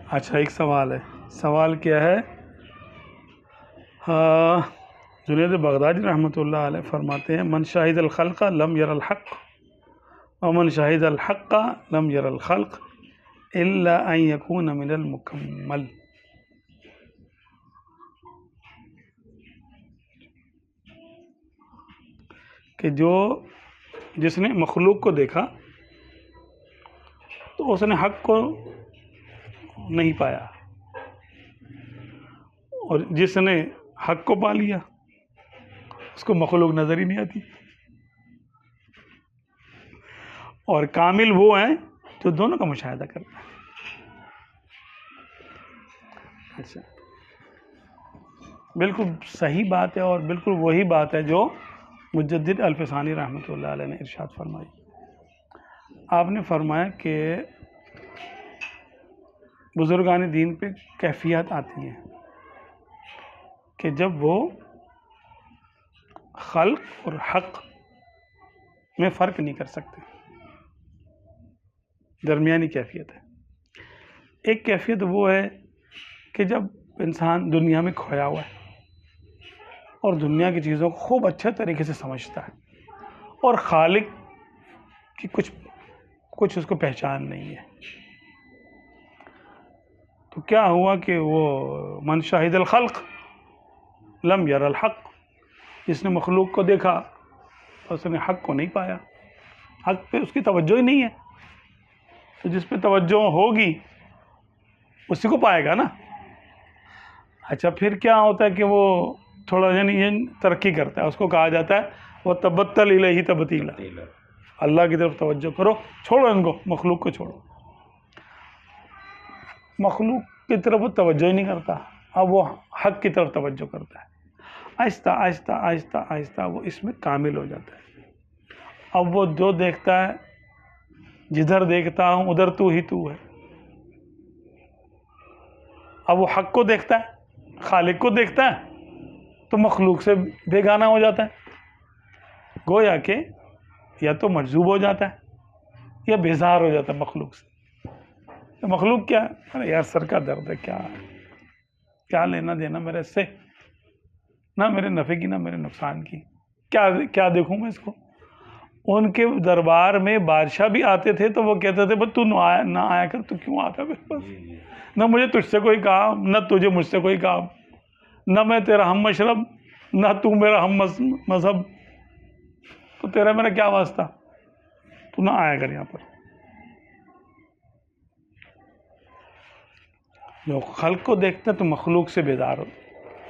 اچھا ایک سوال ہے. سوال کیا ہے؟ جنید بغدادی رحمۃ اللہ علیہ فرماتے ہیں من شاہد الخلق لم یر الحق ومن شاہد الحق لم یر الخلق الا ان یکون من المکمل. کہ جس نے مخلوق کو دیکھا تو اس نے حق کو نہیں پایا، اور جس نے حق کو پا لیا اس کو مخلوق نظر ہی نہیں آتی. اور کامل وہ ہیں جو دونوں کا مشاہدہ کرتا ہے. اچھا بالکل صحیح بات ہے، اور بالکل وہی بات ہے جو مجدد الفسانی رحمۃ اللہ علیہ نے ارشاد فرمائی. آپ نے فرمایا کہ بزرگان دین پہ کیفیت آتی ہے کہ جب وہ خلق اور حق میں فرق نہیں کر سکتے، درمیانی کیفیت ہے. ایک کیفیت وہ ہے کہ جب انسان دنیا میں کھویا ہوا ہے اور دنیا کی چیزوں کو خوب اچھے طریقے سے سمجھتا ہے، اور خالق کی کچھ اس کو پہچان نہیں ہے، تو کیا ہوا کہ وہ من شاہد الخلق لم یر الحق، جس نے مخلوق کو دیکھا اس نے حق کو نہیں پایا، حق پہ اس کی توجہ ہی نہیں ہے. تو جس پہ توجہ ہوگی اسی کو پائے گا نا. اچھا پھر کیا ہوتا ہے کہ وہ تھوڑا یعنی ترقی کرتا ہے، اس کو کہا جاتا ہے وہ تبتل الیہ تبتیلا، اللہ کی طرف توجہ کرو، چھوڑو ان کو، مخلوق کو چھوڑو. مخلوق کی طرف وہ توجہ ہی نہیں کرتا، اب وہ حق کی طرف توجہ کرتا ہے. آہستہ آہستہ آہستہ آہستہ وہ اس میں کامل ہو جاتا ہے. اب وہ جو دیکھتا ہے، جدھر دیکھتا ہوں ادھر تو ہی تو ہے. اب وہ حق کو دیکھتا ہے، خالق کو دیکھتا ہے، تو مخلوق سے بیگانہ ہو جاتا ہے. گویا کہ یا تو مجذوب ہو جاتا ہے یا بیزار ہو جاتا ہے مخلوق سے. تو مخلوق کیا ہے؟ ارے یار سر کا درد ہے، کیا لینا دینا میرے سے، نہ میرے نفع کی نہ میرے نقصان کی، کیا دیکھوں میں اس کو. ان کے دربار میں بادشاہ بھی آتے تھے تو وہ کہتے تھے بس تو نہ آیا کر، تو کیوں آتا ہے میرے پاس، نہ مجھے تجھ سے کوئی کام، نہ تجھے مجھ سے کوئی کام، نہ میں تیرا ہم مشرب نہ تو میرا ہم مذہب، تو تیرا میرا کیا واسطہ، تو نہ آیا کر یہاں پر. جو خلق کو دیکھتا ہے تو مخلوق سے بیزار ہو،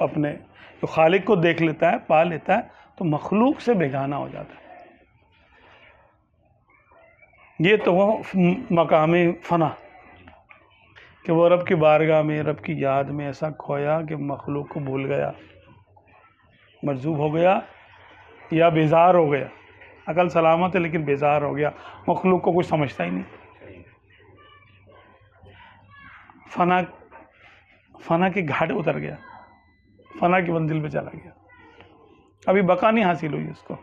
اپنے جو خالق کو دیکھ لیتا ہے، پا لیتا ہے، تو مخلوق سے بیگانہ ہو جاتا ہے. یہ تو وہ مقام فنا کہ وہ رب کی بارگاہ میں، رب کی یاد میں ایسا کھویا کہ مخلوق کو بھول گیا، مجذوب ہو گیا یا بیزار ہو گیا. عقل سلامت ہے لیکن بیزار ہو گیا، مخلوق کو کچھ سمجھتا ہی نہیں. فنا کے گھاٹ اتر گیا، فنا کی منزل پہ چلا گیا، ابھی بقا نہیں حاصل ہوئی اس کو.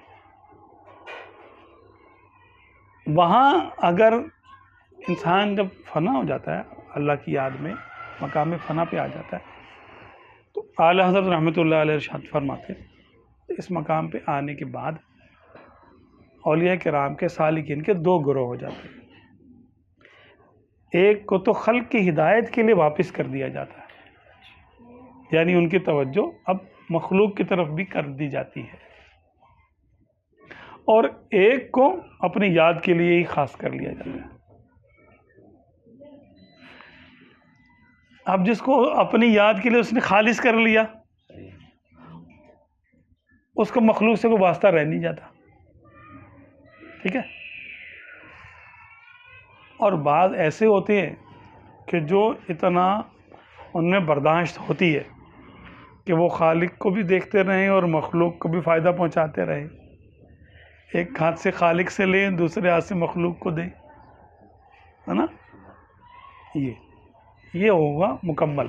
وہاں اگر انسان جب فنا ہو جاتا ہے، اللہ کی یاد میں مقام فنا پہ آ جاتا ہے، تو اعلی حضرت رحمۃ اللہ علیہ ارشاد فرماتے ہیں اس مقام پہ آنے کے بعد اولیاء کرام کے سالکین کے دو گروہ ہو جاتے ہیں. ایک کو تو خلق کی ہدایت کے لیے واپس کر دیا جاتا ہے، یعنی ان کی توجہ اب مخلوق کی طرف بھی کر دی جاتی ہے، اور ایک کو اپنی یاد کے لیے ہی خاص کر لیا جاتا ہے. اب جس کو اپنی یاد کے لیے اس نے خالص کر لیا، اس کو مخلوق سے کوئی واسطہ رہ نہیں جاتا. ٹھیک ہے. اور بعض ایسے ہوتے ہیں کہ جو اتنا ان میں برداشت ہوتی ہے کہ وہ خالق کو بھی دیکھتے رہیں اور مخلوق کو بھی فائدہ پہنچاتے رہیں. ایک ہاتھ سے خالق سے لیں، دوسرے ہاتھ سے مخلوق کو دیں، ہے نا. یہ ہوگا مکمل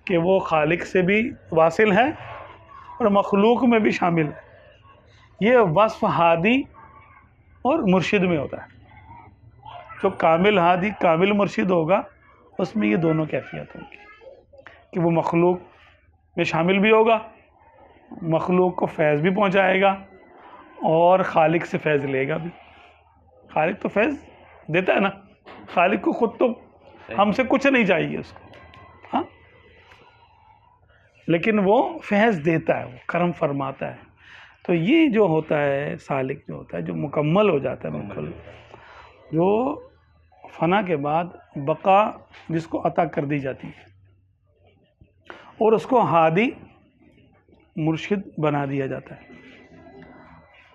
کہ وہ خالق سے بھی واصل ہے اور مخلوق میں بھی شامل ہے. یہ وصف ہادی اور مرشد میں ہوتا ہے. جو کامل ہادی کامل مرشد ہوگا اس میں یہ دونوں کیفیت ہوں گی کہ وہ مخلوق میں شامل بھی ہوگا، مخلوق کو فیض بھی پہنچائے گا اور خالق سے فیض لے گا بھی۔ خالق تو فیض دیتا ہے نا، خالق کو خود تو ہم سے کچھ نہیں چاہیے اس کو، ہاں، لیکن وہ فیض دیتا ہے، وہ کرم فرماتا ہے۔ تو یہ جو ہوتا ہے سالک، جو ہوتا ہے، جو مکمل ہو جاتا ہے، بالکل جو فنا کے بعد بقا جس کو عطا کر دی جاتی ہے اور اس کو ہادی مرشد بنا دیا جاتا ہے۔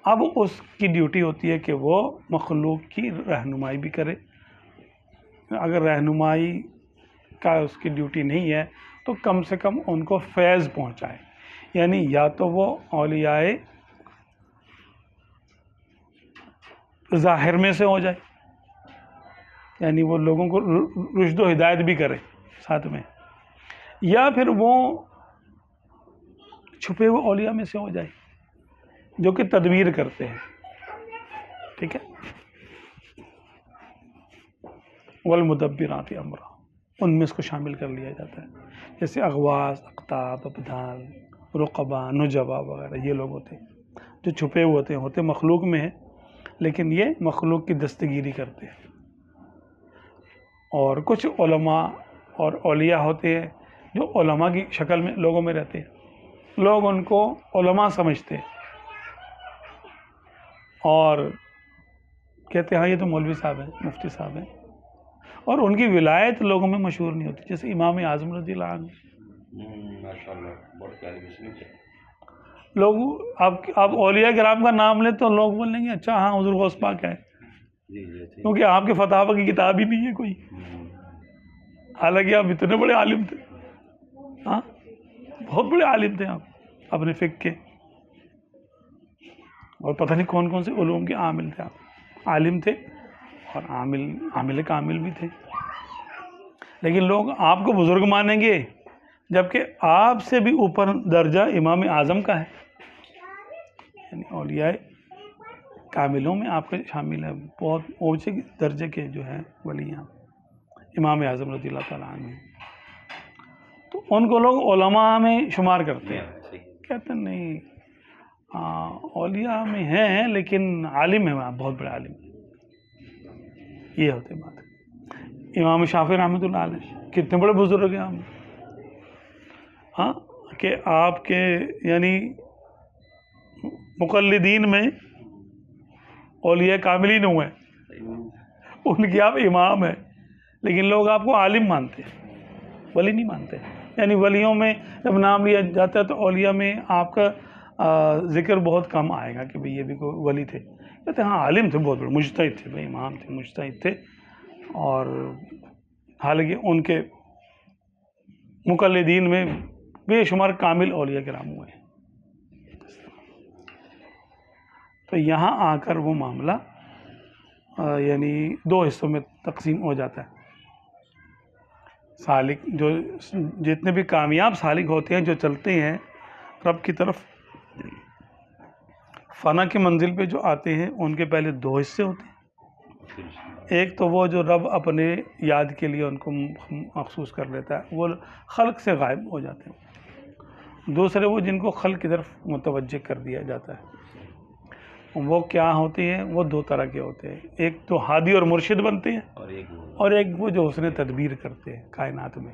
اب اس کی ڈیوٹی ہوتی ہے کہ وہ مخلوق کی رہنمائی بھی کرے۔ اگر رہنمائی کا اس کی ڈیوٹی نہیں ہے تو کم سے کم ان کو فیض پہنچائے، یعنی یا تو وہ اولیاء ظاہر میں سے ہو جائے، یعنی وہ لوگوں کو رشد و ہدایت بھی کرے ساتھ میں، یا پھر وہ چھپے ہوئے اولیاء میں سے ہو جائے جو کہ تدبیر کرتے ہیں، ٹھیک ہے، والمدبرات امرا، ان میں اس کو شامل کر لیا جاتا ہے، جیسے اغواث، اقطاب، ابدال، رقبا، نجبا وغیرہ یہ لوگ ہوتے ہیں جو چھپے ہوئے ہوتے مخلوق میں ہیں، لیکن یہ مخلوق کی دستگیری کرتے ہیں۔ اور کچھ علماء اور اولیاء ہوتے ہیں جو علماء کی شکل میں لوگوں میں رہتے ہیں، لوگ ان کو علماء سمجھتے ہیں اور کہتے ہیں ہاں یہ تو مولوی صاحب ہیں، مفتی صاحب ہیں، اور ان کی ولایت لوگوں میں مشہور نہیں ہوتی، جیسے امام اعظم رضی اللہ عنہ۔ لوگ آپ اولیاء کرام کا نام لیں تو لوگ بولیں گے اچھا ہاں حضور غوث پاک ہے، کیونکہ آپ کے فتاوی کی کتاب ہی نہیں ہے کوئی، حالانکہ آپ اتنے بڑے عالم تھے، ہاں بہت بڑے عالم تھے آپ اپنے فقہ کے، اور پتہ نہیں کون کون سے علوم کے عامل تھے، آپ عالم تھے اور عامل کامل بھی تھے، لیکن لوگ آپ کو بزرگ مانیں گے جبکہ آپ سے بھی اوپر درجہ امام اعظم کا ہے، یعنی اولیاء کاملوں میں آپ کے شامل ہے، بہت اونچے درجے کے جو ہیں ولیاں امام اعظم رضی اللہ تعالیٰ عنہ، تو ان کو لوگ علماء میں شمار کرتے ہیں، کہتے ہیں نہیں اولیاء میں ہیں لیکن عالم ہیں، بہت بڑے عالم ہیں، یہ ہوتے بات۔ امام شافعی رحمۃ اللہ علیہ کتنے بڑے بزرگ ہیں ہاں، کہ آپ کے یعنی مقلدین میں اولیاء کاملین ہوئے ہیں، ان کے آپ امام ہیں، لیکن لوگ آپ کو عالم مانتے ہیں، ولی نہیں مانتے، یعنی ولیوں میں جب نام لیا جاتا ہے تو اولیاء میں آپ کا ذکر بہت کم آئے گا کہ بھئی یہ بھی کوئی ولی تھے، کہتے ہیں ہاں عالم تھے، بہت بڑے مجتہد تھے، بھئی امام تھے، مجتہد تھے، اور حالانکہ ان کے مقلدین میں بے شمار کامل اولیاء کرام ہوئے ہیں۔ تو یہاں آ کر وہ معاملہ یعنی دو حصوں میں تقسیم ہو جاتا ہے۔ سالک جو جتنے بھی کامیاب سالک ہوتے ہیں جو چلتے ہیں رب کی طرف، فنا کی منزل پہ جو آتے ہیں ان کے پہلے دو حصے ہوتے ہیں، ایک تو وہ جو رب اپنے یاد کے لیے ان کو مخصوص کر لیتا ہے، وہ خلق سے غائب ہو جاتے ہیں، دوسرے وہ جن کو خلق کی طرف متوجہ کر دیا جاتا ہے، وہ کیا ہوتے ہیں؟ وہ دو طرح کے ہوتے ہیں، ایک تو ہادی اور مرشد بنتے ہیں، اور ایک وہ جو حسن تدبیر کرتے ہیں کائنات میں۔